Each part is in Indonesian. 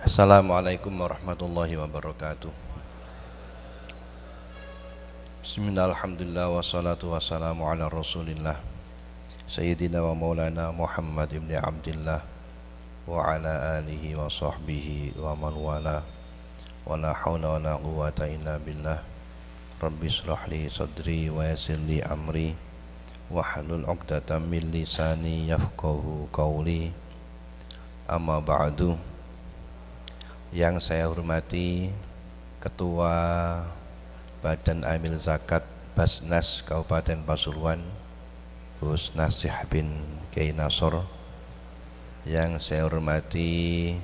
Assalamualaikum warahmatullahi wabarakatuh. Bismillah, alhamdulillah, wassalatu wassalamu ala rasulillah Sayyidina wa maulana Muhammad ibn Abdillah wa ala alihi wa sahbihi wa man wala wa la hawla wa la quwwata illa billah. Rabbi shrah li sadri wa yassir li amri wahlul 'uqdatam min lisani yafqahu qawli. Amma ba'du. Yang saya hormati Ketua Badan Amil Zakat Basnas Kabupaten Pasuruan, Gus Nasih bin Kiai Nasor. Yang saya hormati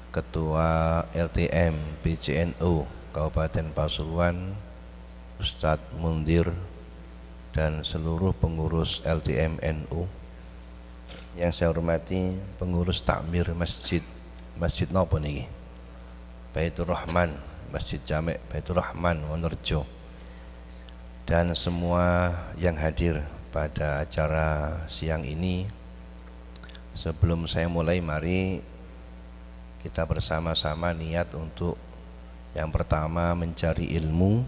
Ketua LTM PCNU Kabupaten Pasuruan, Ustadz Mundir, dan seluruh pengurus LTM NU. Yang saya hormati pengurus takmir masjid napa niki? Baitur Rahman, Masjid Jamek Baitur Rahman Wonorejo, dan semua yang hadir pada acara siang ini. Sebelum saya mulai, mari kita bersama-sama niat untuk yang pertama mencari ilmu,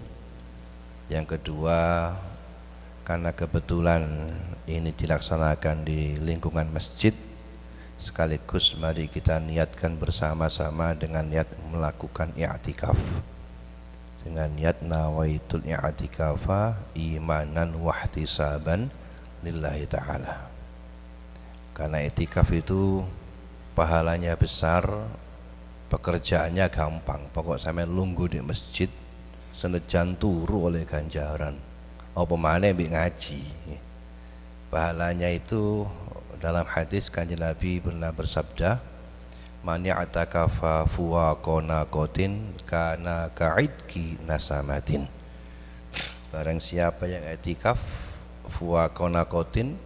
yang kedua karena kebetulan ini dilaksanakan di lingkungan masjid, sekaligus mari kita niatkan bersama-sama dengan niat melakukan i'tikaf, dengan niat nawaitul i'tikafa imanan wahtisaban lillahi ta'ala. Karena i'tikaf itu pahalanya besar, pekerjaannya gampang. Pokok sampai lungguh di masjid senajan turu oleh ganjaran, apa maneh mbek ngaji. Pahalanya itu dalam hadis Kanjeng Nabi pernah bersabda, man ya'takafa fuwaqona qatin kana ka'idki nasamatin. Barang siapa yang i'tikaf fuwaqona qatin,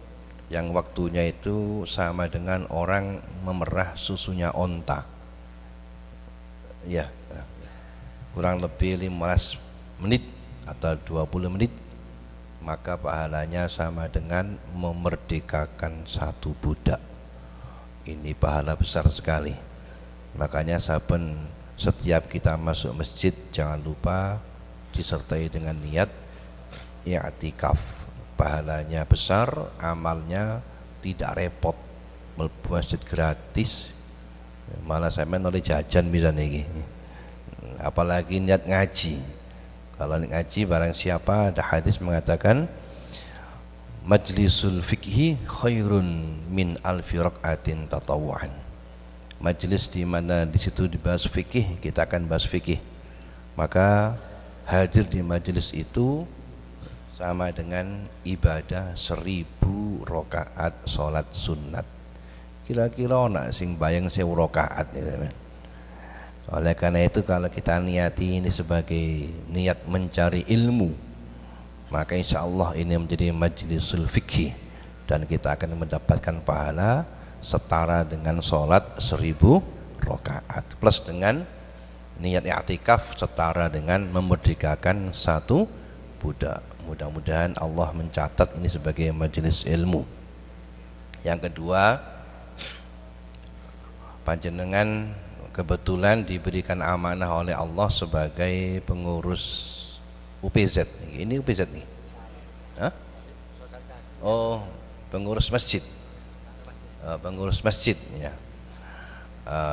yang waktunya itu sama dengan orang memerah susunya onta, ya, kurang lebih 15 menit atau 20 menit, maka pahalanya sama dengan memerdekakan satu budak. Ini pahala besar sekali. Makanya setiap kita masuk masjid jangan lupa disertai dengan niat i'tikaf. Pahalanya besar, amalnya tidak repot, mlebu masjid gratis, malah sampean oleh jajan bisa niki. Apalagi niat ngaji. Kalau ngaji, barang siapa, ada hadis mengatakan majlisul fikhi khairun min alfi rak'atin tatawu'an. Majlis di mana di situ dibahas fikih, kita akan bahas fikih, maka hadir di majlis itu sama dengan ibadah 1000 rakaat salat sunat. Kira-kira ana sing bayang 1000 rakaat ya. Oleh karena itu, kalau kita niati ini sebagai niat mencari ilmu, maka insya Allah ini menjadi majlisul fikih, dan kita akan mendapatkan pahala setara dengan sholat 1000 rakaat, plus dengan niat i'tikaf setara dengan memerdekakan satu budak. Mudah-mudahan Allah mencatat ini sebagai majelis ilmu. Yang kedua, panjenengan kebetulan diberikan amanah oleh Allah sebagai pengurus UPZ. Ini UPZ nih? Hah? Oh, pengurus masjid. Pengurus masjid ya.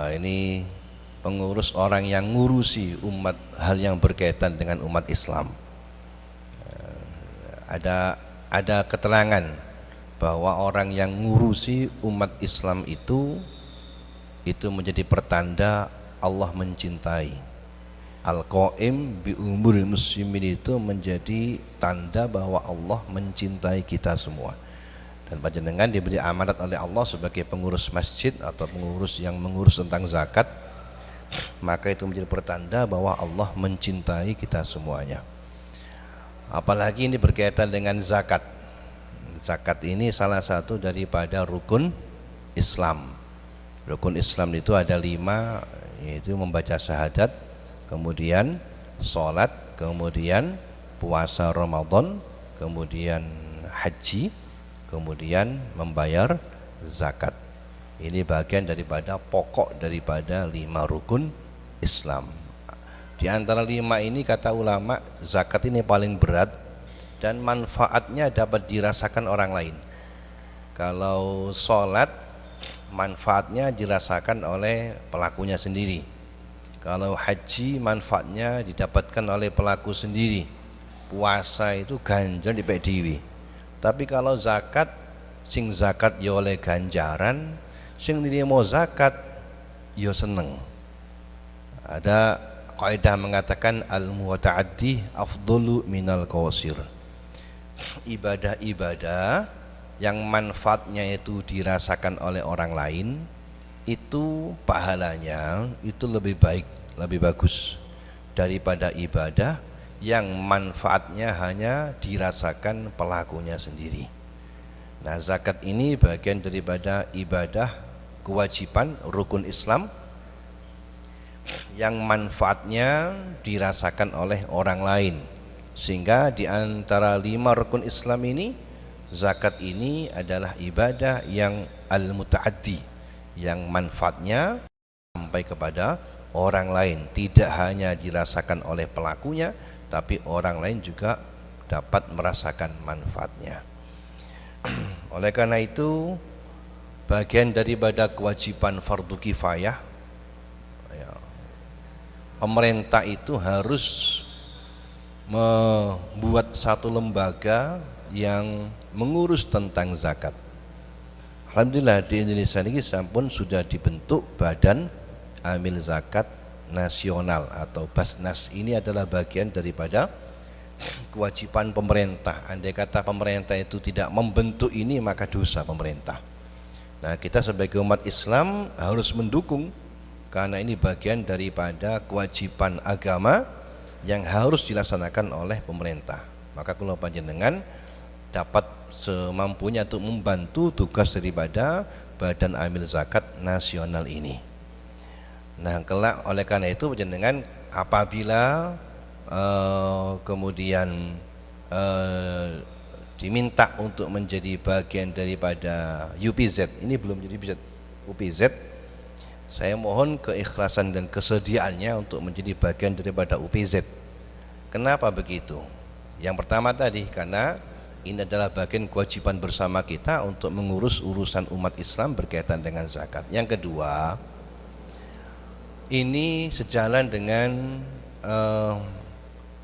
Ini pengurus orang yang ngurusi umat, hal yang berkaitan dengan umat Islam. Ada keterangan bahwa orang yang ngurusi umat Islam itu menjadi pertanda Allah mencintai. Al-Qaim bi umuril muslimin itu menjadi tanda bahwa Allah mencintai kita semua. Dan panjenengan diberi amanat oleh Allah sebagai pengurus masjid atau pengurus yang mengurus tentang zakat, maka itu menjadi pertanda bahwa Allah mencintai kita semuanya. Apalagi ini berkaitan dengan zakat. Zakat ini salah satu daripada rukun Islam. Rukun Islam itu ada 5, yaitu membaca syahadat, kemudian sholat, kemudian puasa Ramadan, kemudian haji, kemudian membayar zakat. Ini bagian daripada pokok daripada 5 rukun Islam. Di antara 5 ini kata ulama, zakat ini paling berat dan manfaatnya dapat dirasakan orang lain. Kalau sholat, manfaatnya dirasakan oleh pelakunya sendiri. Kalau haji, manfaatnya didapatkan oleh pelaku sendiri. Puasa itu ganjar di dewi. Tapi kalau zakat, sing zakat ya oleh ganjaran, sing nrimo zakat ya seneng. Ada kaidah mengatakan al-muta'addi afdalu minal qasir. Ibadah-ibadah yang manfaatnya itu dirasakan oleh orang lain, itu pahalanya itu lebih baik, lebih bagus daripada ibadah yang manfaatnya hanya dirasakan pelakunya sendiri. Nah, zakat ini bagian daripada ibadah kewajiban rukun Islam yang manfaatnya dirasakan oleh orang lain, sehingga di antara 5 rukun Islam ini, zakat ini adalah ibadah yang al-muta'addi, yang manfaatnya sampai kepada orang lain, tidak hanya dirasakan oleh pelakunya, tapi orang lain juga dapat merasakan manfaatnya. Oleh karena itu, bagian daripada kewajiban fardu kifayah, pemerintah itu harus membuat satu lembaga yang mengurus tentang zakat. Alhamdulillah di Indonesia ini sampun sudah dibentuk Badan Amil Zakat Nasional atau Basnas. Ini adalah bagian daripada kewajiban pemerintah. Andai kata pemerintah itu tidak membentuk ini, maka dosa pemerintah. Nah, kita sebagai umat Islam harus mendukung, karena ini bagian daripada kewajiban agama yang harus dilaksanakan oleh pemerintah. Maka kalau panjenengan dapat semampunya untuk membantu tugas daripada Badan Amil Zakat Nasional ini. Nah, kelak oleh karena itu panjenengan apabila kemudian diminta untuk menjadi bagian daripada UPZ, ini belum jadi UPZ, saya mohon keikhlasan dan kesediaannya untuk menjadi bagian daripada UPZ. Kenapa begitu? Yang pertama tadi, karena ini adalah bagian kewajiban bersama kita untuk mengurus urusan umat Islam berkaitan dengan zakat. Yang kedua, ini sejalan dengan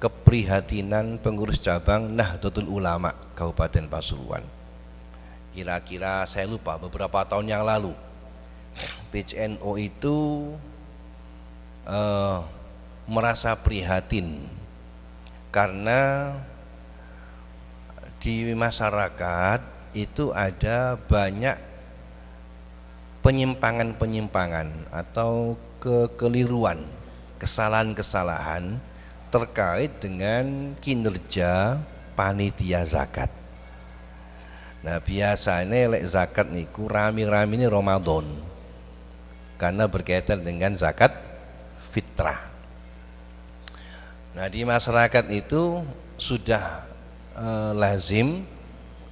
keprihatinan pengurus cabang Nahdlatul Ulama Kabupaten Pasuruan. Kira-kira saya lupa, beberapa tahun yang lalu PCNO itu merasa prihatin karena di masyarakat itu ada banyak penyimpangan-penyimpangan atau kekeliruan, kesalahan-kesalahan terkait dengan kinerja panitia zakat. Nah, biasanya lek zakat niku rami-rami ini Ramadan, karena berkaitan dengan zakat fitrah. Nah, di masyarakat itu sudah lazim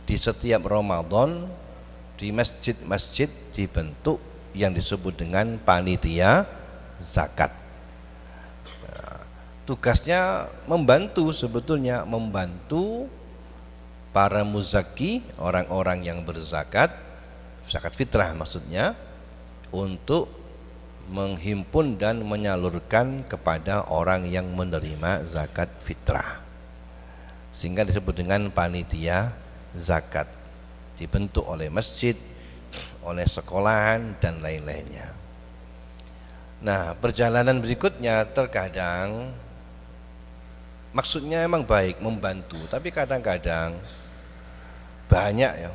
di setiap Ramadan di masjid-masjid dibentuk yang disebut dengan panitia zakat. Tugasnya membantu, sebetulnya membantu para muzaki, orang-orang yang berzakat, zakat fitrah maksudnya, untuk menghimpun dan menyalurkan kepada orang yang menerima zakat fitrah, sehingga disebut dengan panitia zakat, dibentuk oleh masjid, oleh sekolahan dan lain-lainnya. Nah, perjalanan berikutnya terkadang maksudnya emang baik membantu, tapi kadang-kadang banyak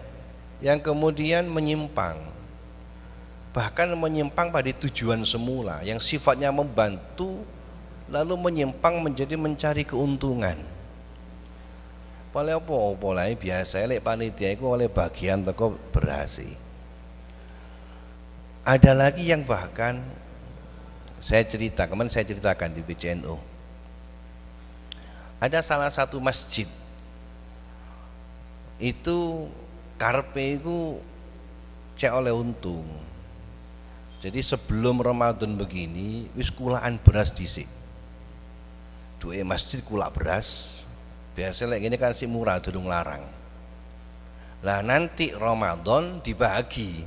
yang kemudian menyimpang, bahkan menyimpang pada tujuan semula yang sifatnya membantu, lalu menyimpang menjadi mencari keuntungan. Oleh apa lagi biasa lek panitia itu oleh bagian teko berhasil. Ada lagi yang bahkan saya ceritakan di BCNO. Ada salah satu masjid itu karpe itu cek oleh untung, Jadi sebelum Ramadan begini wis kulaan beras dhisik. Duwe masjid kulak beras. Biasanya gini kan si murah durung larang. Lah nanti Ramadan dibagi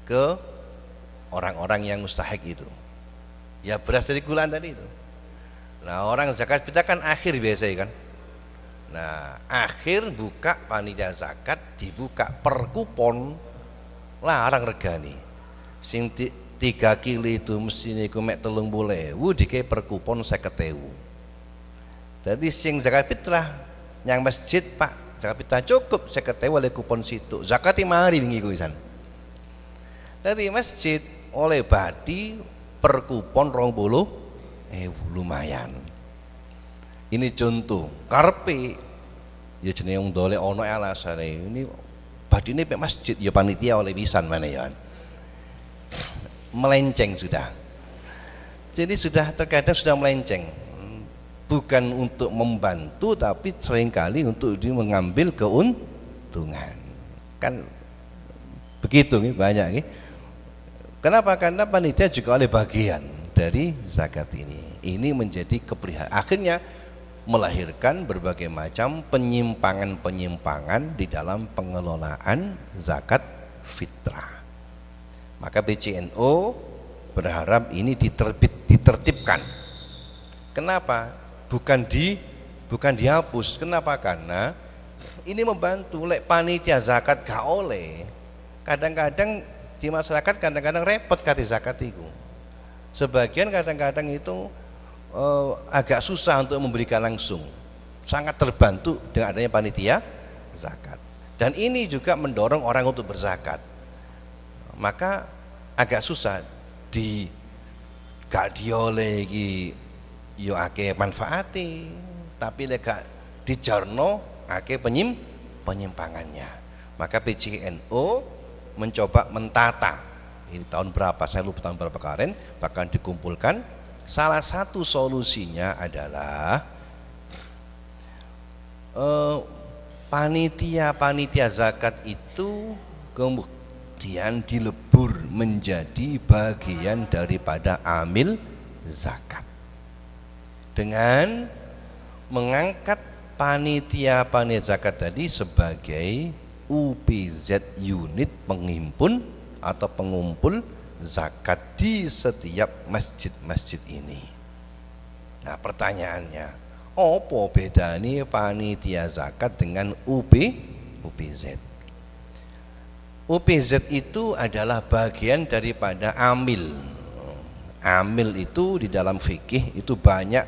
ke orang-orang yang mustahik itu. Ya beras dari kulaan tadi itu. Nah orang zakat fitrah kan akhir biasanya kan. Nah akhir buka panitia zakat dibuka per kupon larang regani. Sing 3 kilo itu mesti niku mek 30.000 dike per kupon 50.000. Jadi sing zakat fitrah yang masjid Pak zakat fitrah cukup 50.000 oleh kupon situ. Zakat mari wingi kuwi san. Dadi masjid oleh badi per kupon 20.000 lumayan. Ini contoh karepe ya jenenge wong dole ana alasane ini badine pek masjid ya panitia oleh pisan mana ya. Melenceng sudah. Jadi sudah terkadang sudah melenceng. Bukan untuk membantu tapi seringkali untuk dia mengambil keuntungan. Kan begitu nih banyak nih. Kenapa? Karena panitia juga oleh bagian dari zakat ini. Ini menjadi keprihatinan. Akhirnya melahirkan berbagai macam penyimpangan-penyimpangan di dalam pengelolaan zakat fitrah. Maka BCNO berharap ini ditertibkan. Kenapa? Bukan dihapus. Kenapa? Karena ini membantu. Lek panitia zakat gak oleh. Kadang-kadang di masyarakat kadang-kadang repot kati zakat itu. Sebagian kadang-kadang itu agak susah untuk memberikan langsung. Sangat terbantu dengan adanya panitia zakat. Dan ini juga mendorong orang untuk berzakat. Maka agak susah gak dioleh iki yo akeh manfaati, tapi lek gak dijarno akeh penyimpangannya. Maka PCNO mencoba mentata. Ini tahun berapa? Saya lupa tahun berapa kemarin, bahkan dikumpulkan. Salah satu solusinya adalah panitia zakat itu kemudian dilebur menjadi bagian daripada amil zakat dengan mengangkat panitia zakat tadi sebagai UPZ unit penghimpun atau pengumpul zakat di setiap masjid-masjid ini. Nah pertanyaannya, apa bedanya panitia zakat dengan UPZ? UPZ itu adalah bagian daripada amil. Amil itu di dalam fikih itu banyak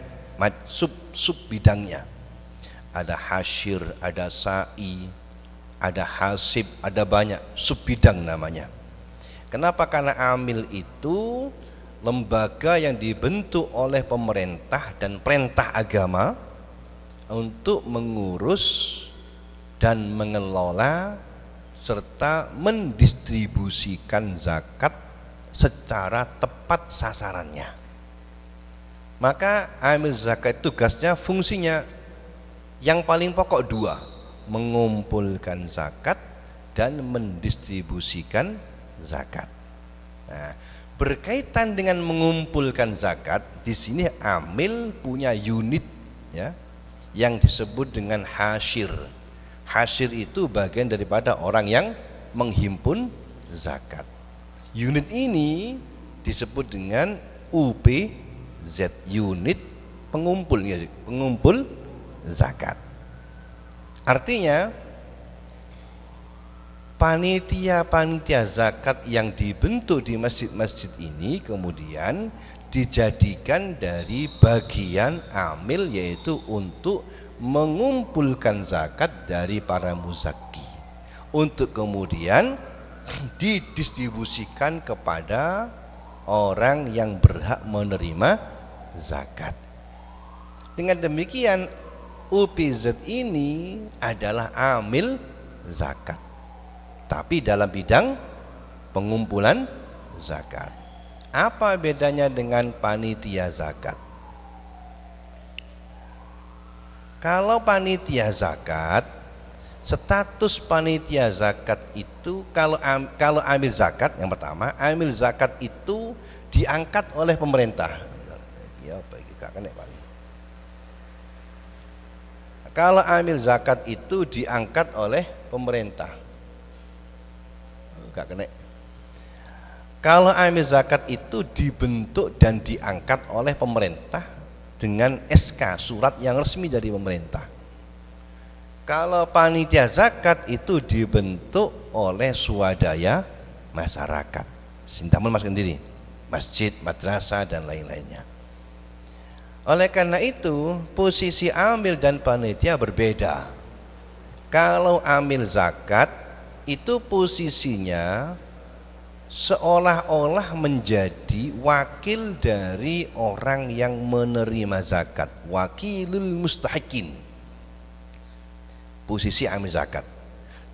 sub bidangnya. Ada hasyir, ada sa'i, ada hasib, ada banyak sub bidang namanya. Kenapa? Karena amil itu lembaga yang dibentuk oleh pemerintah dan perintah agama untuk mengurus dan mengelola serta mendistribusikan zakat secara tepat sasarannya. Maka amil zakat tugasnya, fungsinya yang paling pokok dua, mengumpulkan zakat dan mendistribusikan zakat. Nah, berkaitan dengan mengumpulkan zakat, di sini amil punya unit ya, yang disebut dengan hasyir. Hasyir itu bagian daripada orang yang menghimpun zakat. Unit ini disebut dengan UPZ, unit pengumpul zakat. Artinya panitia zakat yang dibentuk di masjid-masjid ini kemudian dijadikan dari bagian amil, yaitu untuk mengumpulkan zakat dari para muzaki untuk kemudian didistribusikan kepada orang yang berhak menerima zakat. Dengan demikian UPZ ini adalah amil zakat, tapi dalam bidang pengumpulan zakat. Apa bedanya dengan panitia zakat? Kalau panitia zakat Status panitia zakat itu kalau amil zakat yang pertama, amil zakat itu diangkat oleh pemerintah. Ya, kalau amil zakat itu diangkat oleh pemerintah. Enggak kena. Kalau amil zakat itu dibentuk dan diangkat oleh pemerintah dengan SK, surat yang resmi dari pemerintah. Kalau panitia zakat itu dibentuk oleh swadaya masyarakat. Sintamun mas sendiri, masjid, madrasah dan lain-lainnya. Oleh karena itu, posisi amil dan panitia berbeda. Kalau amil zakat itu posisinya seolah-olah menjadi wakil dari orang yang menerima zakat, wakilul mustahikin, posisi amil zakat.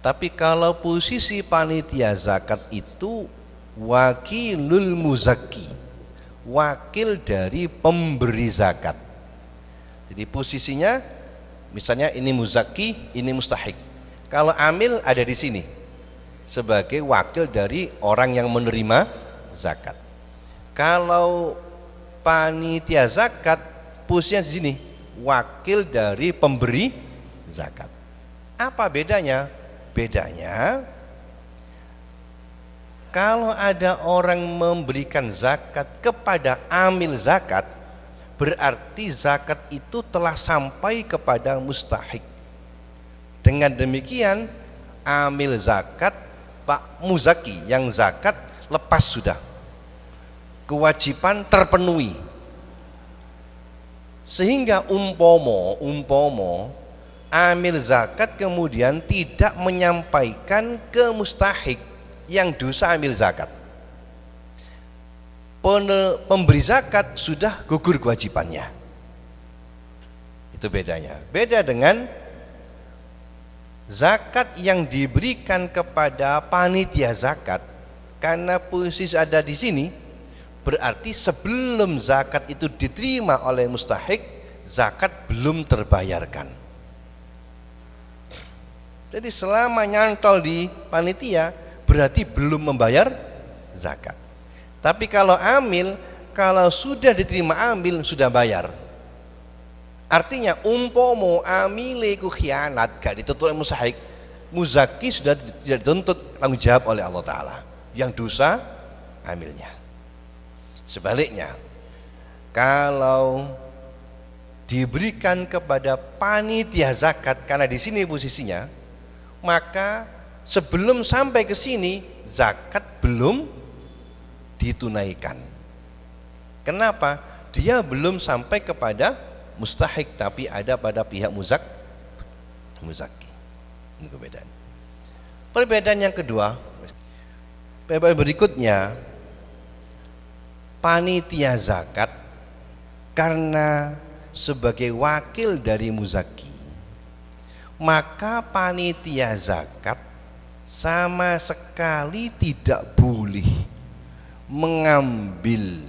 Tapi kalau posisi panitia zakat itu wakilul muzaki, wakil dari pemberi zakat. Jadi posisinya misalnya ini muzaki, ini mustahik. Kalau amil ada di sini sebagai wakil dari orang yang menerima zakat. Kalau panitia zakat posisinya di sini, wakil dari pemberi zakat. Apa bedanya? Bedanya kalau ada orang memberikan zakat kepada amil zakat, berarti zakat itu telah sampai kepada mustahik. Dengan demikian amil zakat, Pak Muzaki yang zakat lepas sudah, kewajiban terpenuhi. Sehingga umpomo amil zakat kemudian tidak menyampaikan ke mustahik yang dosa amil zakat, pemberi zakat sudah gugur kewajibannya. Itu bedanya. Beda dengan zakat yang diberikan kepada panitia zakat, karena posisi ada di sini, berarti sebelum zakat itu diterima oleh mustahik, zakat belum terbayarkan. Jadi selama nyantol di panitia berarti belum membayar zakat. Tapi kalau amil, kalau sudah diterima amil sudah bayar. Artinya umpomo amile ku khianat gak dituntut oleh mustahik, muzaki sudah tidak dituntut tanggung jawab oleh Allah Ta'ala, yang dosa amilnya. Sebaliknya, kalau diberikan kepada panitia zakat, karena di sini posisinya, maka sebelum sampai ke sini zakat belum ditunaikan. Kenapa? Dia belum sampai kepada mustahik, tapi ada pada pihak muzaki. Ini perbedaan. Perbedaan yang kedua, perbedaan berikutnya, panitia zakat karena sebagai wakil dari muzaki, maka panitia zakat sama sekali tidak boleh mengambil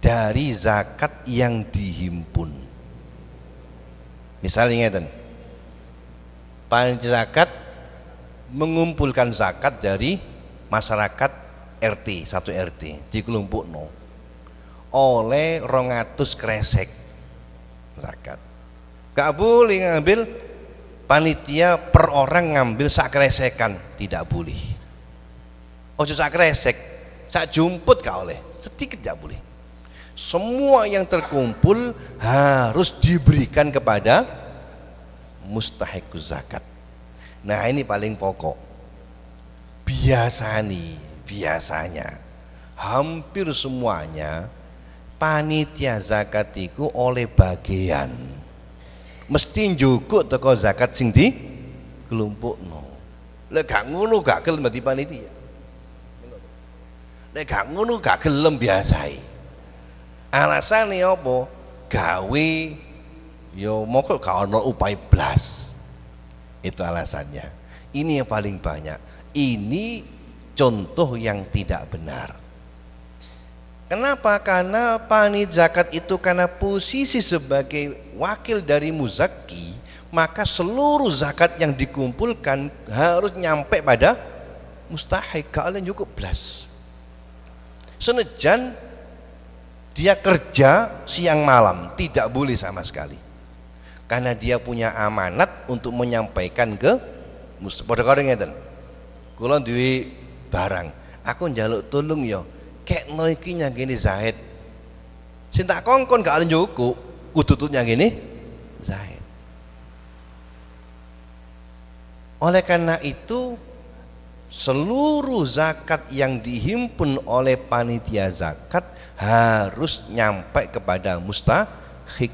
dari zakat yang dihimpun. Misalnya ngeten, panitia zakat mengumpulkan zakat dari masyarakat RT, satu RT di kelompokno oleh 200 kresek zakat. Gak boleh ngambil, panitia per orang ngambil sak kresekan, tidak boleh. Ojo sak kresek, sak jumput gak oleh, sedikit gak boleh. Semua yang terkumpul harus diberikan kepada mustahikus zakat. Nah ini paling pokok. Biasanya hampir semuanya panitia zakat itu oleh bagian mesti njukuk teko zakat sing di kelompokno. Lek gak ngono gak gelem dadi panitia. Lek gak ngono gak gelem biasai. Alasane apa? Gawe yo moko gak ono upaya blas. Itu alasannya. Ini yang paling banyak. Ini contoh yang tidak benar. Kenapa? Karena panitia zakat itu karena posisi sebagai wakil dari muzaki, maka seluruh zakat yang dikumpulkan harus nyampe pada mustahik, kalian cukup belas. Senajan dia kerja siang malam tidak boleh sama sekali, karena dia punya amanat untuk menyampaikan ke pada karo ngeten. Kula duwe barang, aku njaluk tolong ya kekno iki nyangkene Zaid. Sing tak kongkon gak ada cukup, kudu nyangkene Zaid. Oleh karena itu seluruh zakat yang dihimpun oleh panitia zakat harus nyampe kepada mustahik,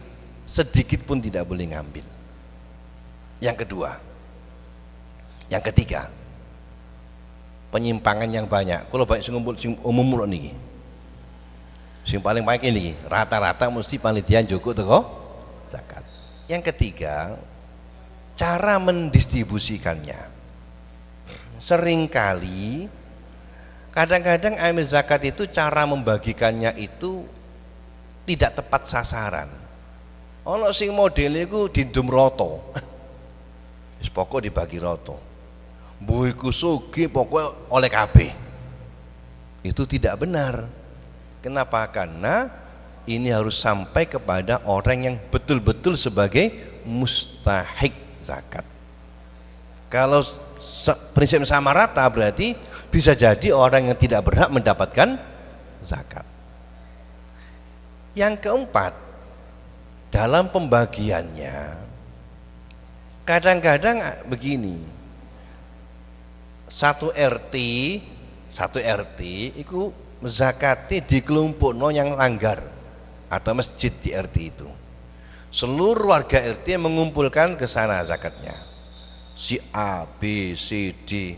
sedikit pun tidak boleh ngambil. Yang kedua, yang ketiga, penyimpangan yang banyak. Kalau banyak ngumpul sing umum niki, sing paling baik ini rata-rata mesti panitia njogo teko zakat. Yang ketiga, cara mendistribusikannya. Seringkali kadang-kadang amil zakat itu cara membagikannya itu tidak tepat sasaran. Ono sing modele iku didum roto. Wis pokok dibagi roto. Mbuh iku sugih pokok oleh kabeh. Itu tidak benar. Kenapa? Karena ini harus sampai kepada orang yang betul-betul sebagai mustahik zakat. Kalau prinsip sama rata berarti bisa jadi orang yang tidak berhak mendapatkan zakat. Yang keempat, dalam pembagiannya kadang-kadang begini, satu RT itu zakati dikelompokno yang langgar atau masjid di RT itu. Seluruh warga RT mengumpulkan ke sana zakatnya. Si A, B, C, D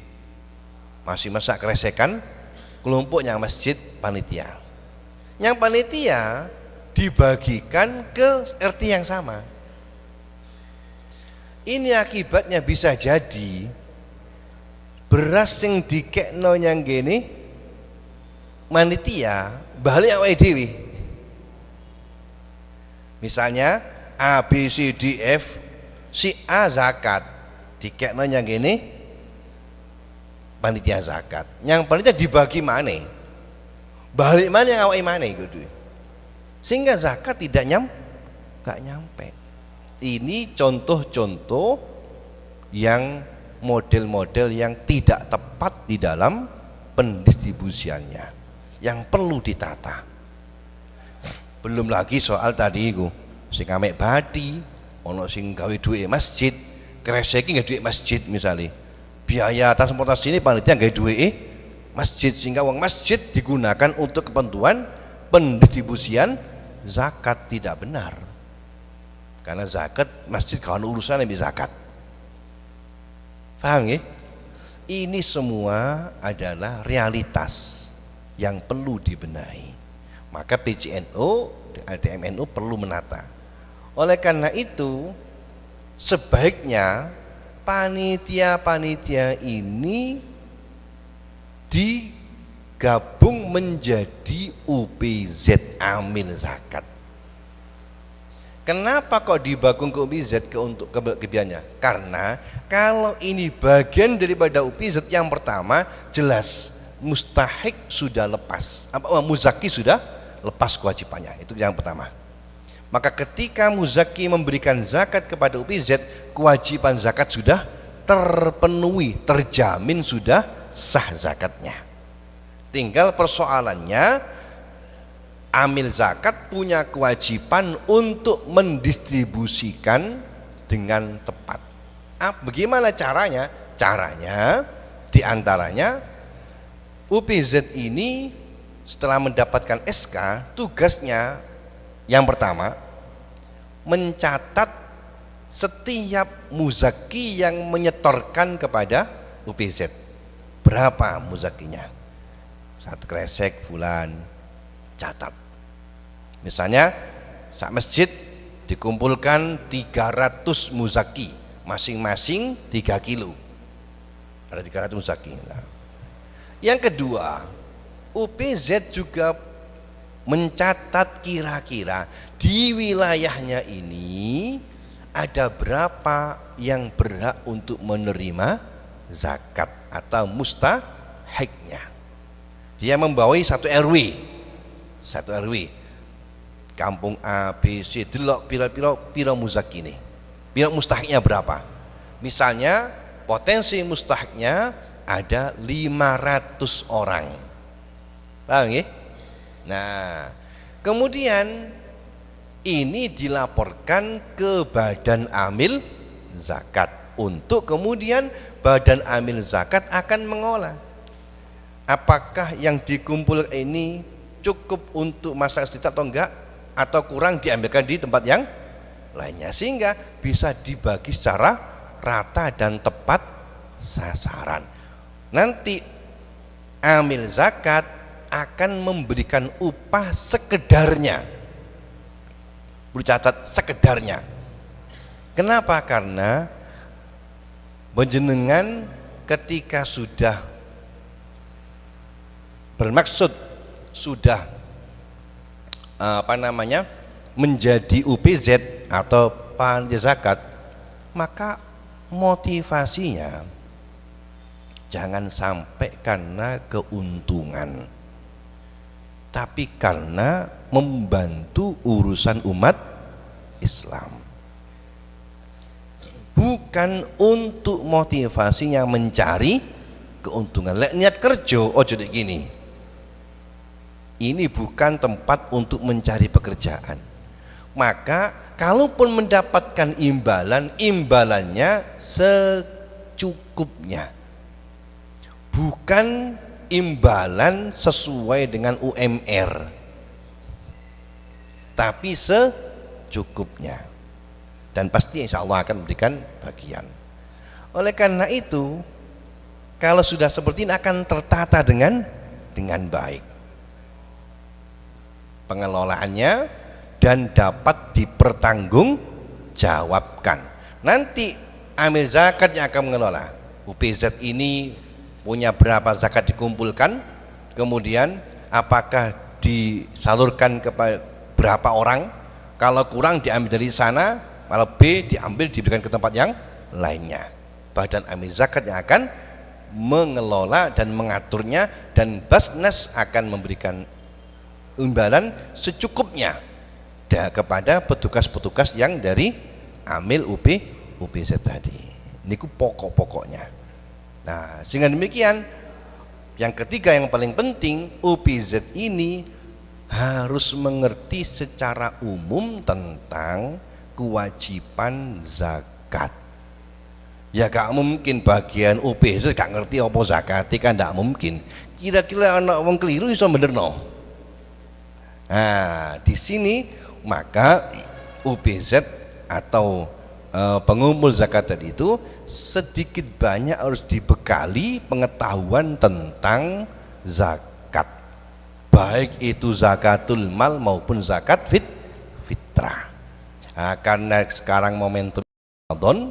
masih masak keresekan kelompoknya masjid panitia. Yang panitia dibagikan ke RT yang sama. Ini akibatnya bisa jadi beras yang dikekno yang gini panitia balik awake dhewe. Misalnya A, B, C, D, F, si A zakat dikekno yang gini panitia zakat, yang panitia dibagi mana balik mana yang awake mana gitu, sehingga zakat tidak gak nyampe. Ini contoh-contoh yang model-model yang tidak tepat di dalam pendistribusiannya, yang perlu ditata. Belum lagi soal tadi iku sing amek badi, ono sing gawe duwe masjid, kreseki nggak duit masjid misalnya, biaya transportasi ini panitia nggak duit masjid, sehingga uang masjid digunakan untuk kepentingan pendistribusian zakat. Tidak benar, karena zakat masjid kalau urusan lebih zakat. Paham ya? Ini semua adalah realitas yang perlu dibenahi. Maka PCNO, DMNU perlu menata. Oleh karena itu sebaiknya panitia-panitia ini digabung menjadi UPZ amil zakat. Kenapa kok digabung ke UPZ untuk kebiasaannya? Karena kalau ini bagian daripada UPZ, yang pertama jelas mustahik sudah lepas, muzaki sudah lepas kewajibannya, itu yang pertama. Maka ketika muzaki memberikan zakat kepada UPZ, kewajiban zakat sudah terpenuhi, terjamin, sudah sah zakatnya. Tinggal persoalannya amil zakat punya kewajiban untuk mendistribusikan dengan tepat. Bagaimana caranya? Caranya diantaranya UPZ ini setelah mendapatkan SK, tugasnya yang pertama mencatat setiap muzaki yang menyetorkan kepada UPZ berapa muzakinya, satu kresek fulan, catat. Misalnya sak masjid dikumpulkan 300 muzaki, masing-masing 3 kilo, ada 300 muzaki. Nah, yang kedua, UPZ juga mencatat kira-kira di wilayahnya ini ada berapa yang berhak untuk menerima zakat atau mustahiknya. Dia membawai satu RW, kampung A, B, C, delok pira muzakine, pira mustahiknya berapa. Misalnya potensi mustahiknya ada 500 orang, paham ya? Nah, kemudian ini dilaporkan ke Badan Amil Zakat, untuk kemudian Badan Amil Zakat akan mengolah apakah yang dikumpul ini cukup untuk masyarakat sekitar atau enggak, atau kurang diambilkan di tempat yang lainnya, sehingga bisa dibagi secara rata dan tepat sasaran. Nanti amil zakat akan memberikan upah sekedarnya, bercatat sekedarnya. Kenapa? Karena panjenengan ketika sudah bermaksud sudah menjadi UPZ atau panitia zakat, maka motivasinya jangan sampai karena keuntungan, tapi karena membantu urusan umat Islam, bukan untuk motivasinya mencari keuntungan. Lek niat kerja ojo dek gini, ini bukan tempat untuk mencari pekerjaan. Maka kalaupun mendapatkan imbalan, imbalannya secukupnya, bukan imbalan sesuai dengan UMR, tapi secukupnya, dan pasti insya Allah akan memberikan bagian. Oleh karena itu, kalau sudah seperti ini akan tertata dengan baik pengelolaannya dan dapat dipertanggungjawabkan. Nanti amil zakat yang akan mengelola UPZ ini punya berapa zakat dikumpulkan, kemudian apakah disalurkan kepada berapa orang, kalau kurang diambil dari sana, kalau B diambil diberikan ke tempat yang lainnya. Badan amil zakat yang akan mengelola dan mengaturnya, dan Basnas akan memberikan imbalan secukupnya kepada petugas-petugas yang dari amil UPZ tadi. Ini pokok-pokoknya. Nah, sehingga demikian, yang ketiga yang paling penting, UPZ ini harus mengerti secara umum tentang kewajiban zakat. Ya gak mungkin bagian UPZ gak ngerti apa zakat, kan gak mungkin. Kira-kira anak wong keliru iso benerno. Nah, di sini maka UPZ atau pengumpul zakat tadi itu sedikit banyak harus dibekali pengetahuan tentang zakat, baik itu zakatul mal maupun zakat fitrah. Nah, karena sekarang momentum Ramadan,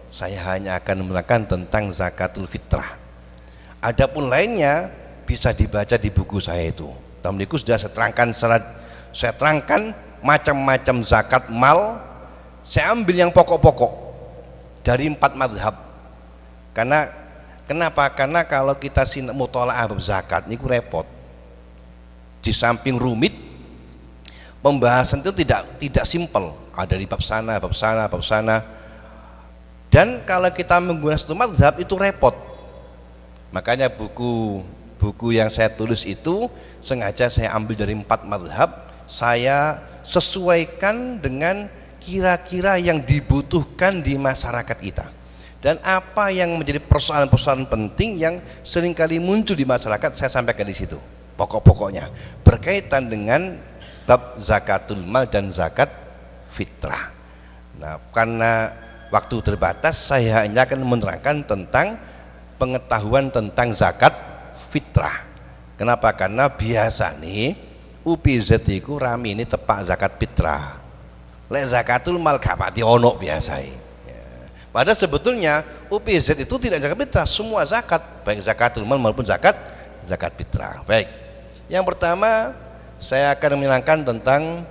saya hanya akan menerangkan tentang zakatul fitrah. Adapun lainnya bisa dibaca di buku saya itu. Tamliku sudah saya terangkan macam-macam zakat mal. Saya ambil yang pokok-pokok dari 4 madhab. Kenapa? Karena kalau kita mutola'ah bab zakat ini repot. Di samping rumit, pembahasan itu tidak simpel. Ada di bab sana, bab sana, bab sana. Dan kalau kita menggunakan satu madhab itu repot. Makanya buku yang saya tulis itu sengaja saya ambil dari 4 madhab, saya sesuaikan dengan kira-kira yang dibutuhkan di masyarakat kita, dan apa yang menjadi persoalan-persoalan penting yang seringkali muncul di masyarakat, saya sampaikan di situ pokok-pokoknya berkaitan dengan bab zakatul mal dan zakat fitrah. Nah, karena waktu terbatas, saya hanya akan menerangkan tentang pengetahuan tentang zakat fitrah. Kenapa? Karena biasa nih UPZ itu rame ini tepak zakat fitrah. Lek zakatul mal gak pati ono biasa. Padahal sebetulnya UPZ itu tidak zakat fitrah, semua zakat, baik zakatul mal maupun zakat fitrah. Baik. Yang pertama saya akan menerangkan tentang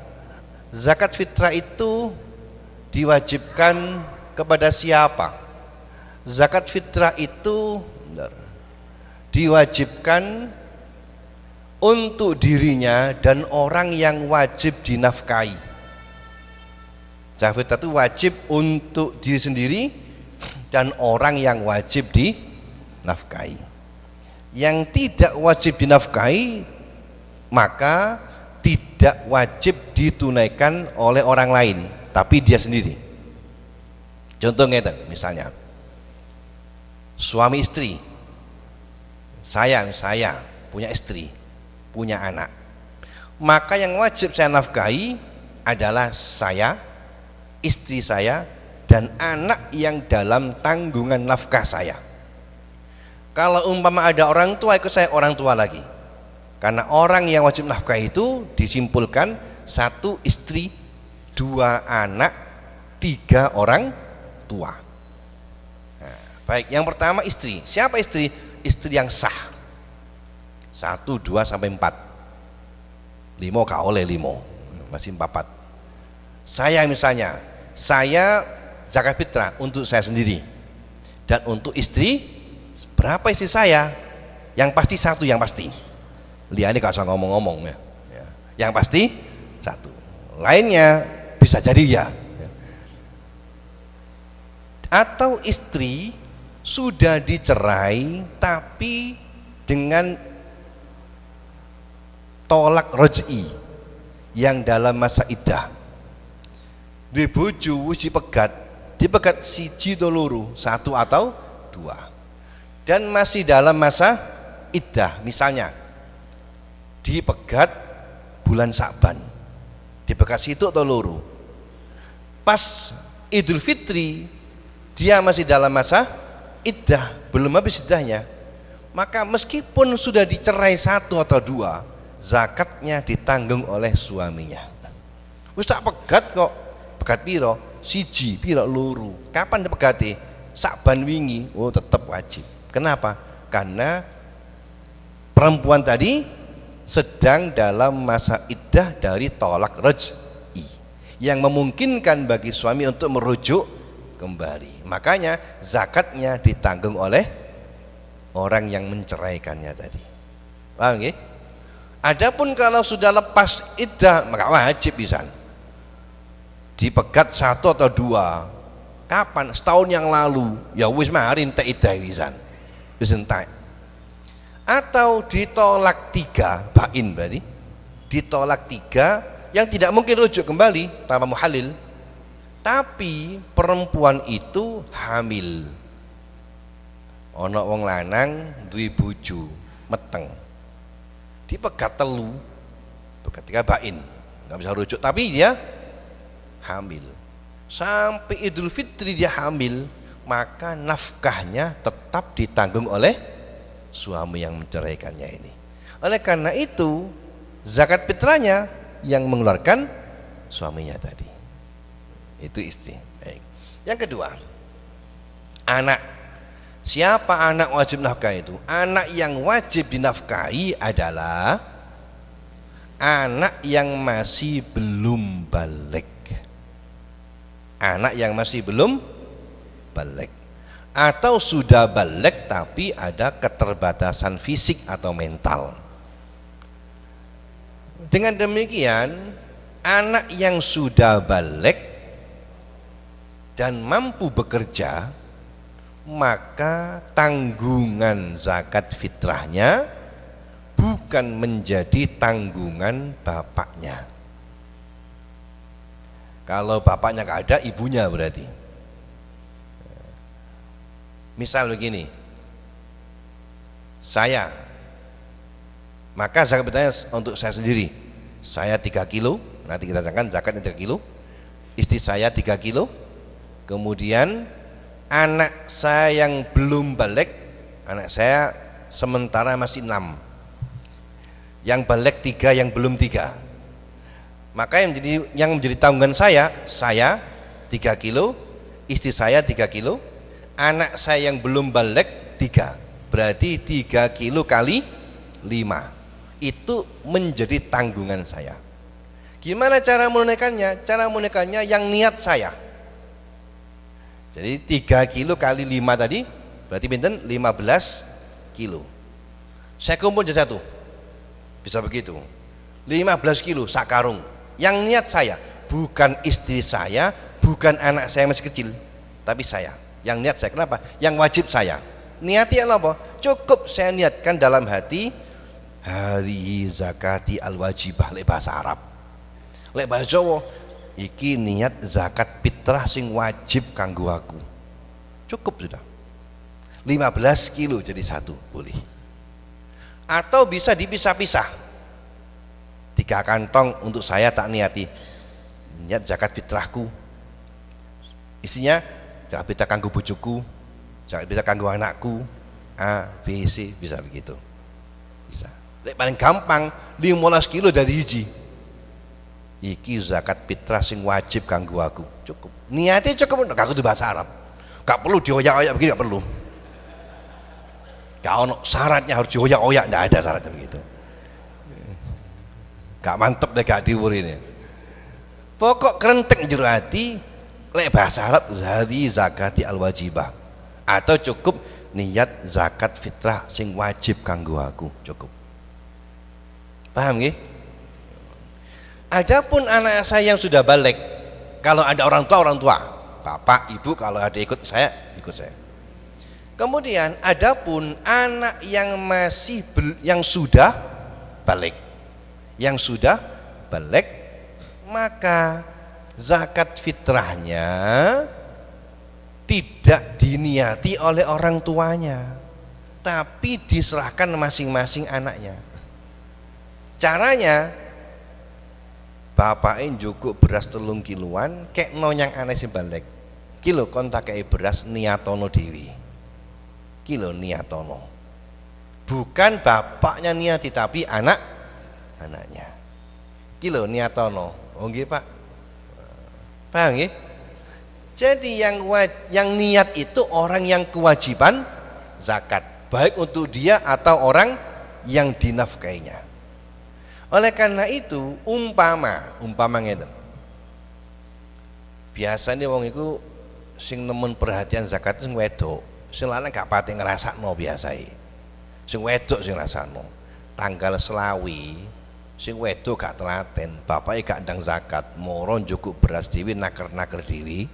zakat fitrah itu diwajibkan kepada siapa? Zakat fitrah itu diwajibkan untuk dirinya dan orang yang wajib dinafkahi. Zakat fitrah itu wajib untuk diri sendiri dan orang yang wajib dinafkahi. Yang tidak wajib dinafkahi maka tidak wajib ditunaikan oleh orang lain, tapi dia sendiri. Contohnya misalnya suami istri, saya punya istri, punya anak, maka yang wajib saya nafkahi adalah saya, istri saya, dan anak yang dalam tanggungan nafkah saya. Kalau umpama ada orang tua, ikut saya orang tua lagi, karena orang yang wajib nafkah itu disimpulkan 1 istri, 2 anak, 3 orang tua. Nah, baik, yang pertama istri. Siapa istri? Istri yang sah. 1, 2 sampai 4. 5 gak oleh 5, masih 4. Saya misalnya, saya zakat fitrah untuk saya sendiri dan untuk istri. Berapa istri saya? Yang pasti 1, yang pasti. Lihat ini gak usah ngomong-ngomong ya. Yang pasti 1. Lainnya bisa jadi ya. Atau istri sudah dicerai tapi dengan tolak roj'i yang dalam masa iddah. Di bojo wis dipegat siji to loro, 1 atau 2. Dan masih dalam masa iddah, misalnya dipegat bulan Sa'ban, dipegat situ atau loro. Pas Idul Fitri dia masih dalam masa iddah, belum habis iddahnya, maka meskipun sudah dicerai 1 atau 2, zakatnya ditanggung oleh suaminya. Wis tak pegat kok, pegat piro? Siji, piro loro. Kapan dipegati? Sa'ban wingi. Oh, tetap wajib. Kenapa? Karena perempuan tadi sedang dalam masa iddah dari tolak raj'i yang memungkinkan bagi suami untuk merujuk kembali. Makanya zakatnya ditanggung oleh orang yang menceraikannya tadi. Paham nggih? Adapun kalau sudah lepas iddah maka wajib pisan. Dipegat 1 atau 2. Kapan? Setahun yang lalu. Ya wis mari entek iddah pisan. Wis entek. Atau ditolak 3, bain berarti. Ditolak 3 yang tidak mungkin rujuk kembali tanpa muhalil. Tapi perempuan itu hamil. Ana wong lanang duwe bojo, meteng. Dipegat 3, pegat 3 bain, enggak bisa rujuk, tapi dia hamil. Sampai Idul Fitri dia hamil, maka nafkahnya tetap ditanggung oleh suami yang menceraikannya ini. Oleh karena itu, zakat fitrahnya yang mengeluarkan suaminya tadi. Itu istri. Baik. Yang kedua, anak. Siapa anak wajib nafkah itu? Anak yang wajib dinafkahi adalah anak yang masih belum balik. Anak yang masih belum balik atau sudah balik tapi ada keterbatasan fisik atau mental. Dengan demikian, anak yang sudah balik dan mampu bekerja, maka tanggungan zakat fitrahnya bukan menjadi tanggungan bapaknya. Kalau bapaknya nggak ada, ibunya berarti. Misal begini, saya, maka zakat fitrahnya untuk saya sendiri. Saya 3 kilo, nanti kita cangkan zakatnya 3 kilo. Istri saya 3 kilo. Kemudian anak saya yang belum balik, anak saya sementara masih 6, yang balik 3, yang belum 3. Maka yang menjadi tanggungan saya 3 kilo, istri saya 3 kilo, anak saya yang belum balik 3, berarti 3 kilo kali 5, itu menjadi tanggungan saya. Gimana cara menunaikannya? Cara menunaikannya yang niat saya. Jadi 3 kilo kali 5 tadi berarti pinten 15 kilo. Saya kumpul jadi satu. Bisa begitu. 15 kilo sakarung. Yang niat saya, bukan istri saya, bukan anak saya masih kecil, tapi saya. Yang niat saya, kenapa? Yang wajib saya. Niati apa? Cukup saya niatkan dalam hati, hari zakati al-wajibah lek bahasa Arab. Lek bahasa Jawa, iki niat zakat fitrah sing wajib kanggo aku. Cukup sudah. 15 kilo jadi satu, boleh. Atau bisa dipisah-pisah. 3 kantong untuk saya tak niati. Niat zakat fitrahku. Isinya zakat fitrah kanggo bojoku, zakat fitrah kanggo anakku, A, B, C, bisa begitu. Bisa. Lek paling gampang 15 kilo dari hiji. Iki zakat fitrah sing wajib kanggo aku. Cukup. Niatnya cukup, aku itu bahasa Arab. Gak perlu dioyak-oyak begini, gak perlu. Gak ono syaratnya harus dioyak-oyak, gak ada syaratnya begitu. Gak mantep deh gak diwur ini. Pokok kerentek jero hati, lek bahasa Arab hari zakati al-wajibah. Atau cukup niat zakat fitrah sing wajib kanggo aku, cukup. Paham nggih? Adapun anak saya yang sudah balik, kalau ada orang tua, bapak, ibu, kalau ada ikut saya. Kemudian adapun anak yang yang sudah balik, maka zakat fitrahnya tidak diniati oleh orang tuanya, tapi diserahkan masing-masing anaknya. Caranya, bapaknya cukup beras 3 kiloan, kek nonyang aneh sing balik. Kilo kontak kei beras niatono dewi. Kilo niatono. Bukan bapaknya niati tapi anaknya. Kilo niatono. Oh nggih, Pak. Paham nggih? Jadi yang niat itu orang yang kewajiban zakat, baik untuk dia atau orang yang dinafkainya. Oleh karena itu umpama ngeten. Biasanya wong iku sing nemen perhatian zakat sing wedok, sing lanang gak pati ngrasakno biasae. Sing wedok sing ngrasakno. Tanggal selawi sing wedok gak telaten, bapake gak ndang zakat, moro njukuk beras dhewe naker-naker dhewe.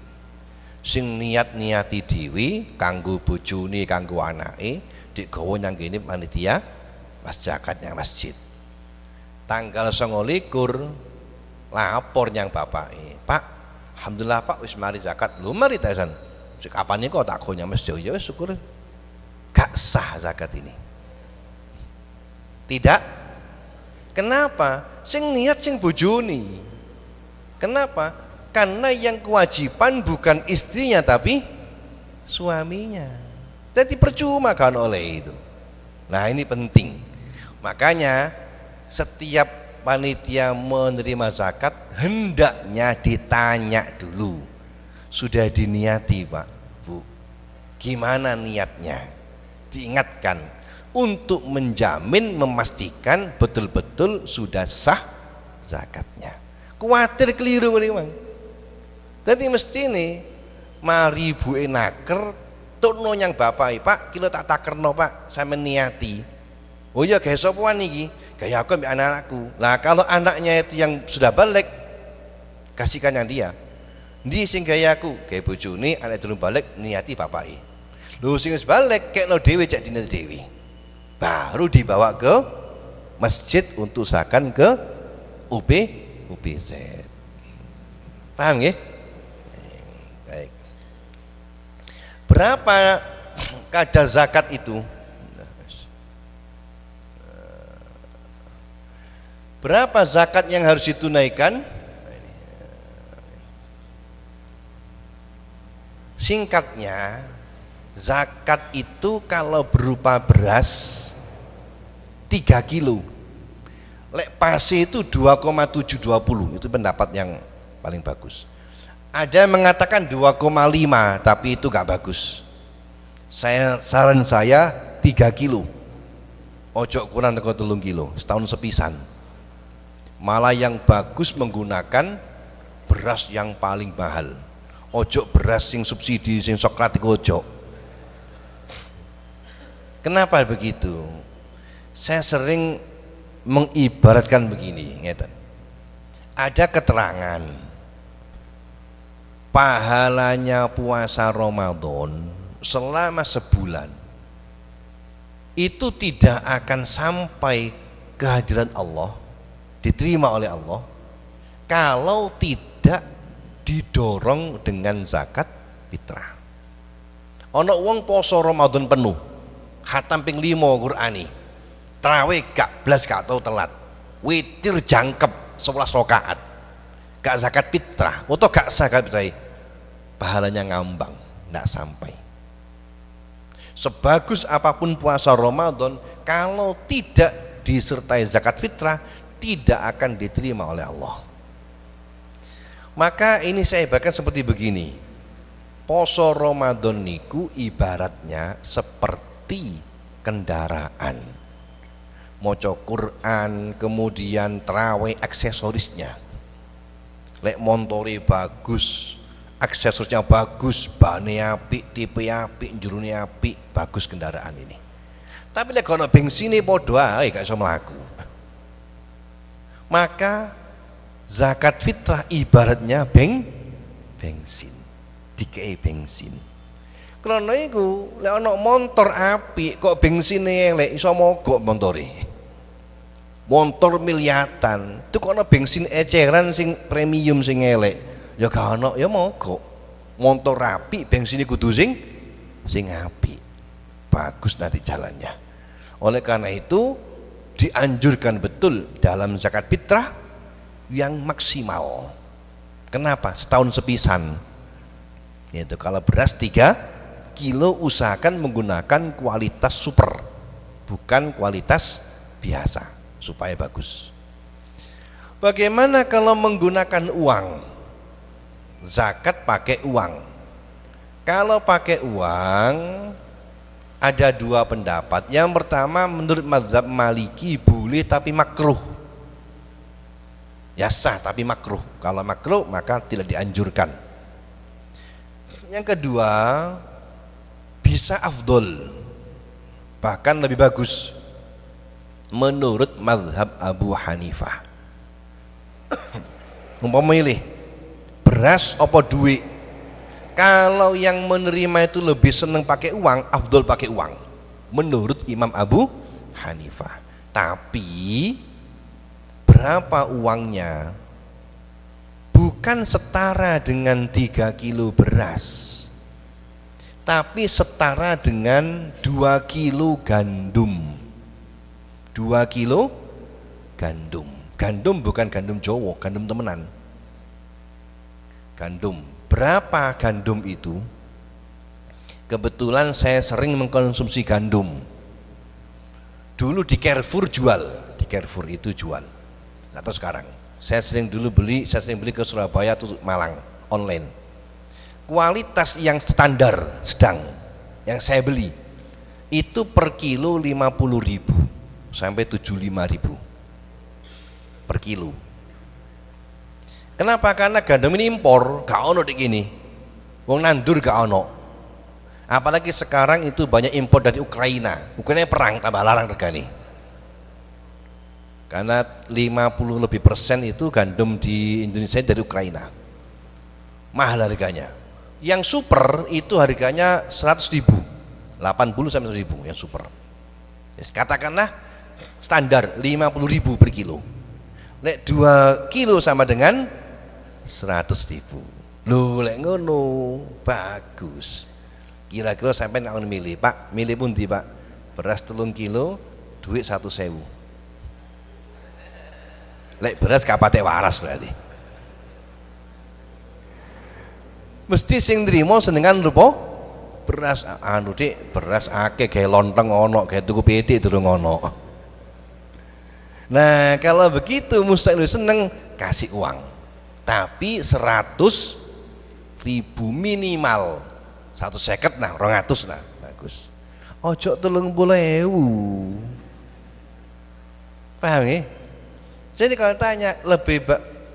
Sing niati dhewe kanggo bojone, kanggo anake, digawa nang kene panitia pas zakatnya masjid. Tanggal 29 lapor nyang bapake, Pak, alhamdulillah Pak wis mari zakat. Lho mari tasan. Kapan kok tak go nyang masjid? Ya wis syukur. Gak sah zakat ini. Tidak. Kenapa? Sing niat sing bojone. Kenapa? Karena yang kewajiban bukan istrinya tapi suaminya. Jadi percuma kan oleh itu. Nah, ini penting. Makanya setiap panitia menerima zakat hendaknya ditanya dulu, sudah diniati Pak, Bu, gimana niatnya, diingatkan untuk menjamin, memastikan betul-betul sudah sah zakatnya. Kuatir keliru memang. Jadi mesti ini mari Bu enaker tukno yang bapak, Pak kilo tak takerno Pak, saya meniati. Oh ya kayak sopuan iki, kayak aku ambil anak-anakku. Nah kalau anaknya itu yang sudah balik, kasihkan yang dia. Di sing gaya aku, kayak bojone anak turun balik niati bapak. Lu sing balik kayak no dewi cek dina dewi. Baru dibawa ke masjid untuk usahakan ke UPZ. Paham nggih? Baik. Berapa kadar zakat itu? Berapa zakat yang harus ditunaikan? Singkatnya, zakat itu kalau berupa beras 3 kilo, lek pase itu 2,720, itu pendapat yang paling bagus. Ada yang mengatakan 2,5, tapi itu gak bagus. Saran saya 3 kilo, ojo kurang dari 3 kilo, setahun sepisan. Malah yang bagus menggunakan beras yang paling mahal. Ojo beras sing subsidi sing soklat iku ojo. Kenapa begitu? Saya sering mengibaratkan begini, ngeten. Ada keterangan pahalanya puasa Ramadan selama sebulan itu tidak akan sampai kehadiran Allah, diterima oleh Allah kalau tidak didorong dengan zakat fitrah. Ana wong poso Ramadan penuh, khatam ping 5 Qur'ani, tarawih gak blas gak tau telat, witir jangkep 11 rakaat, gak zakat fitrah atau gak zakat fitrah, pahalanya ngambang, gak sampai. Sebagus apapun puasa Ramadan, kalau tidak disertai zakat fitrah tidak akan diterima oleh Allah. Maka ini saya ibaratkan seperti begini, poso Ramadan niku ibaratnya seperti kendaraan, maca Quran kemudian terawih aksesorisnya, lek montore bagus, aksesorisnya bagus, bane apik, tipe apik, jerone apik, bagus kendaraan ini. Tapi lek ana bensine padha ae gak iso mlaku. Maka zakat fitrah ibaratnya bensin, dikei bensin. Karena iku lek ana motor apik kok bensine elek iso mogok montore. Motor miliatan, itu kok ana bensin eceran sing premium sing elek, ya gak ana ya mogok. Motor apik bensine kudu sing apik. Bagus nanti jalannya. Oleh karena itu dianjurkan betul dalam zakat fitrah yang maksimal. Kenapa? Setahun sepisan. Yaitu kalau beras 3 kilo usahakan menggunakan kualitas super, bukan kualitas biasa, supaya bagus. Bagaimana kalau menggunakan uang? Zakat pakai uang. Kalau pakai uang ada 2 pendapat. Yang pertama menurut mazhab Maliki boleh tapi makruh. Ya sah tapi makruh. Kalau makruh maka tidak dianjurkan. Yang kedua bisa afdol, bahkan lebih bagus menurut mazhab Abu Hanifah. Umpama milih beras apa duit, kalau yang menerima itu lebih senang pakai uang, afdol pakai uang menurut Imam Abu Hanifah. Tapi berapa uangnya? Bukan setara dengan 3 kilo beras, tapi setara dengan 2 kilo gandum. 2 kilo gandum. Gandum bukan gandum Jawa, gandum temenan. Gandum. Berapa gandum itu? Kebetulan saya sering mengkonsumsi gandum. Dulu di Carrefour jual, di Carrefour itu jual. Atau sekarang. Saya sering beli ke Surabaya atau Malang online. Kualitas yang standar sedang yang saya beli itu per kilo 50.000 sampai 75.000 per kilo. Kenapa? Karena gandum ini impor, gak ono di gini. Wong nandur gak ono. Apalagi sekarang itu banyak impor dari Ukraina. Ukraina perang, tambah larang regane. Karena 50% lebih itu gandum di Indonesia dari Ukraina. Mahal harganya. Yang super itu harganya 100.000, 80 sampai 100.000 yang super. Katakanlah standar 50.000 per kilo. Lek 2 kilo sama dengan 100.000. Loh, lek ngono bagus. Kira-kira sampai nggak milih, Pak? Milih pundi, Pak? Beras 3 kilo, duit 1.000. Lek beras kapate waras berarti. Mesti sing nrimo senengan rupa beras anu Dik, beras akeh gawe lonteng ono, gawe tuku pitik durung ono. Nah, kalau begitu mustahil seneng kasih uang. Tapi 100.000 minimal. 150 nah, 200 nah, bagus. Ojo 30.000. Paham ya? Jadi kalau tanya lebih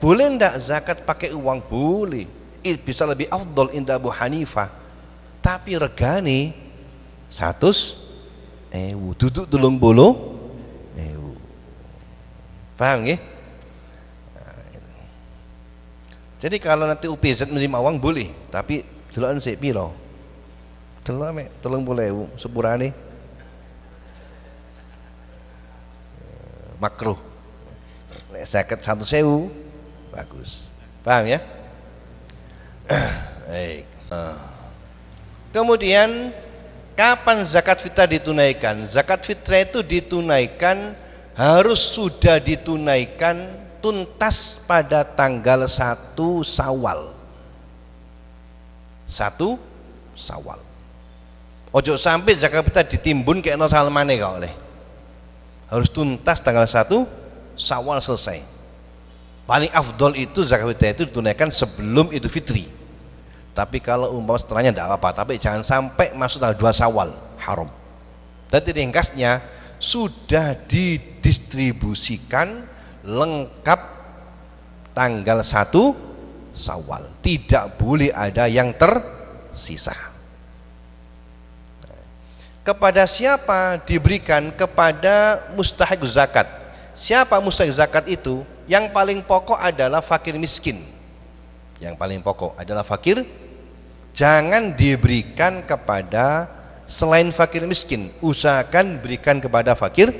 boleh ndak zakat pakai uang? Boleh. bisa lebih afdol inda Abu Hanifah, tapi regane 100.000 duduk 30.000. Paham nggih? Jadi kalau nanti UPZ menerima uang boleh, tapi deloken sik piro? Delok mek 30.000 sepurane makruh. Nek 100.000 bagus. Paham ya? Baik. Kemudian kapan zakat fitrah ditunaikan? Zakat fitrah itu ditunaikan harus sudah ditunaikan tuntas pada tanggal 1 Syawal. 1 Syawal. Ojo sampai zakat fitrah ditimbun kayak no salmane gak oleh. Harus tuntas tanggal 1 Syawal selesai. Paling afdol itu zakat fitrah itu ditunaikan sebelum Idul Fitri. Tapi kalau umpama setelahnya tidak apa-apa, tapi jangan sampai masuk tanggal 2 Syawal, haram. Jadi ringkasnya sudah didistribusikan lengkap tanggal 1 Syawal. Tidak boleh ada yang tersisa. Kepada siapa diberikan? Kepada mustahik zakat. Siapa mustahik zakat itu? Yang paling pokok adalah fakir miskin. Yang paling pokok adalah fakir. Jangan diberikan kepada selain fakir miskin. Usahakan berikan kepada fakir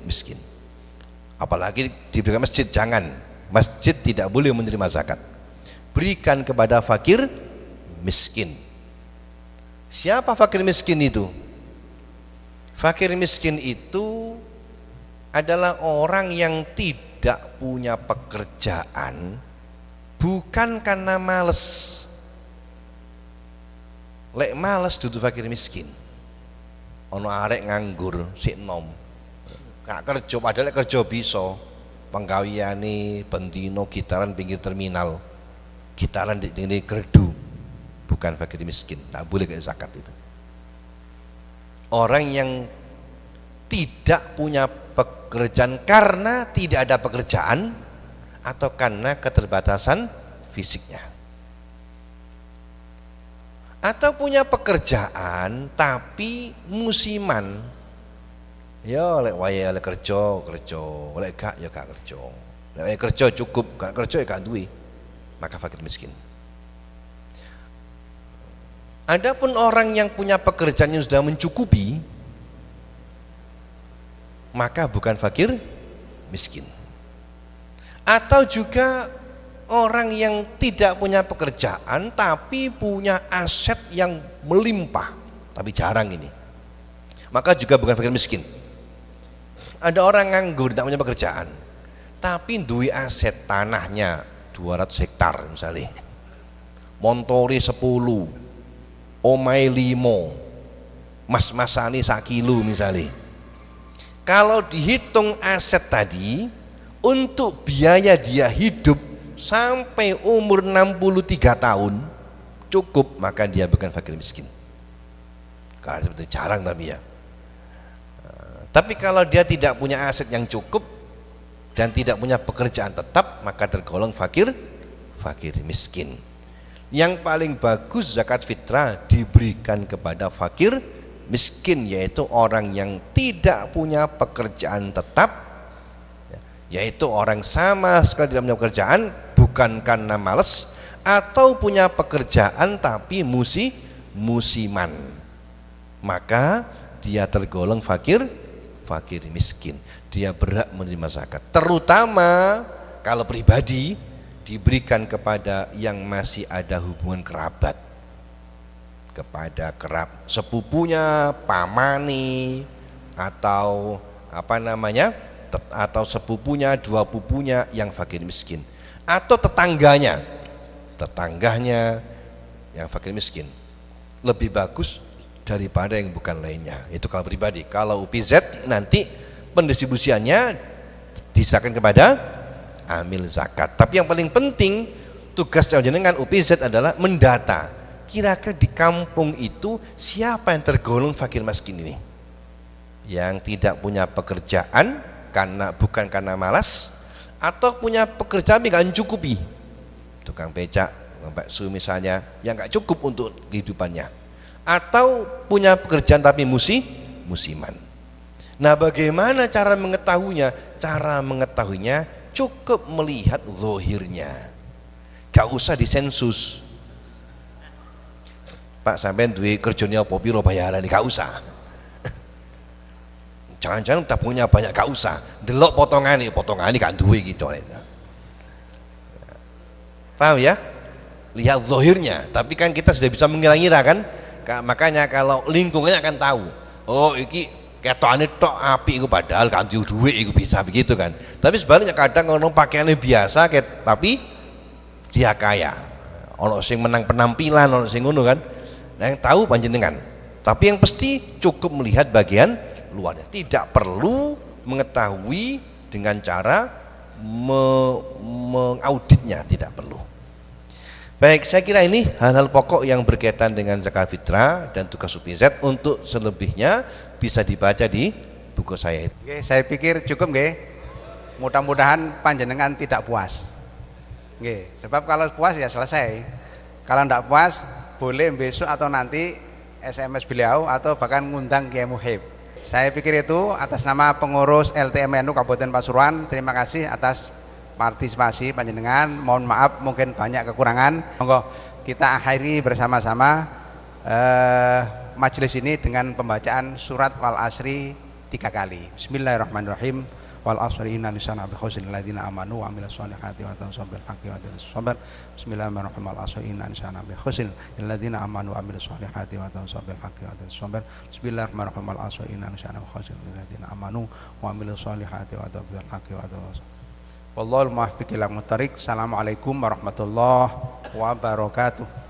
miskin. Apalagi diberikan masjid, jangan. Masjid tidak boleh menerima zakat. Berikan kepada fakir miskin. Siapa fakir miskin itu? Fakir miskin itu adalah orang yang tidak punya pekerjaan, bukan karena males. Lek males dudu fakir miskin. Ono arek nganggur sik nom. Gak kerja padahal kerja bisa. Penggaweane bendino gitaran pinggir terminal. Gitaran di gerdu. Bukan fakir miskin. Tak boleh ke zakat itu. Orang yang tidak punya pekerjaan karena tidak ada pekerjaan atau karena keterbatasan fisiknya, atau punya pekerjaan tapi musiman, ya lek waya lek kerja lek gak ya gak kerja, lek kerja cukup gak kerja ya gak duwe, maka fakir miskin. Adapun orang yang punya pekerjaan yang sudah mencukupi, maka bukan fakir miskin. Atau juga orang yang tidak punya pekerjaan tapi punya aset yang melimpah, tapi jarang ini, maka juga bukan fakir miskin. Ada orang nganggur tidak punya pekerjaan tapi duwe aset, tanahnya 200 hektar misalnya, montori 10, omai 5, mas-masane 1 kilo misalnya. Kalau dihitung aset tadi untuk biaya dia hidup sampai umur 63 tahun cukup, maka dia bukan fakir miskin. Karena seperti jarang tapi ya. Tapi kalau dia tidak punya aset yang cukup dan tidak punya pekerjaan tetap, maka tergolong fakir miskin. Yang paling bagus zakat fitrah diberikan kepada fakir miskin, yaitu orang yang tidak punya pekerjaan tetap, yaitu orang sama sekali tidak punya pekerjaan bukan karena malas, atau punya pekerjaan tapi musiman, maka dia tergolong fakir miskin. Dia berhak menerima zakat, terutama kalau pribadi diberikan kepada yang masih ada hubungan kerabat, kepada sepupunya, pamani, atau atau sepupunya, 2 pupunya yang fakir miskin, atau tetangganya yang fakir miskin. Lebih bagus daripada yang bukan lainnya. Itu kalau pribadi. Kalau UPZ nanti pendistribusiannya disahkan kepada amil zakat. Tapi yang paling penting tugas jenengan UPZ adalah mendata kira-kira di kampung itu siapa yang tergolong fakir miskin ini, yang tidak punya pekerjaan bukan karena malas, atau punya pekerjaan tapi gak mencukupi, tukang becak bakso misalnya, yang nggak cukup untuk kehidupannya, atau punya pekerjaan tapi musiman. Nah, bagaimana cara mengetahuinya? Cara mengetahuinya cukup melihat zahirnya, gak usah disensus. Pak, sampean duwe kerjanya apa piro bayaran, gak usah. Jangan-jangan tabungnya banyak, gak usah. Delok potongane gak duwe gitu. Paham ya? Lihat zahirnya. Tapi kan kita sudah bisa mengira-ngira kan? Makanya kalau lingkungannya akan tahu. Oh, iki ketokane tok apik iku, padahal kan duwe iku, bisa begitu kan. Tapi sebaliknya kadang orang pakaiannya biasa tapi dia kaya. Ono sing menang penampilan, ono sing ngono kan. Nah, yang tahu panjenengan. Tapi yang pasti cukup melihat bagian luarnya. Tidak perlu mengetahui dengan cara mengauditnya, tidak perlu. Baik, saya kira ini hal-hal pokok yang berkaitan dengan zakat fitrah dan tugas UPZ. Untuk selebihnya bisa dibaca di buku saya. Oke, saya pikir cukup nggih. Mudah-mudahan panjenengan tidak puas. Nggih, sebab kalau puas ya selesai. Kalau tidak puas boleh besok atau nanti SMS beliau atau bahkan ngundang Kiai Muhib. Saya pikir itu atas nama pengurus LTMNU Kabupaten Pasuruan, terima kasih atas partisipasi panjenengan. Mohon maaf mungkin banyak kekurangan. Monggo kita akhiri bersama-sama majelis ini dengan pembacaan surat Wal Asri 3 kali. Bismillahirrahmanirrahim. Wal asri inna lisana bi khusnil ladzina amanu wa amilus solihati wa tawassaw bil haqqi wa tawassaw sabr. Bismillahirrahmanirrahim. Wal asri inna lisana bi khusnil ladzina amanu wa amilus solihati wa tawassaw bil haqqi wa tawassaw sabr. Bismillahirrahmanirrahim. Wal asri inna lisana bi khusnil ladzina amanu wa amilus solihati wa tawassaw bil haqqi wa tawassaw. Wallahul muwaffiq ila muttariq. Assalamualaikum warahmatullahi wabarakatuh.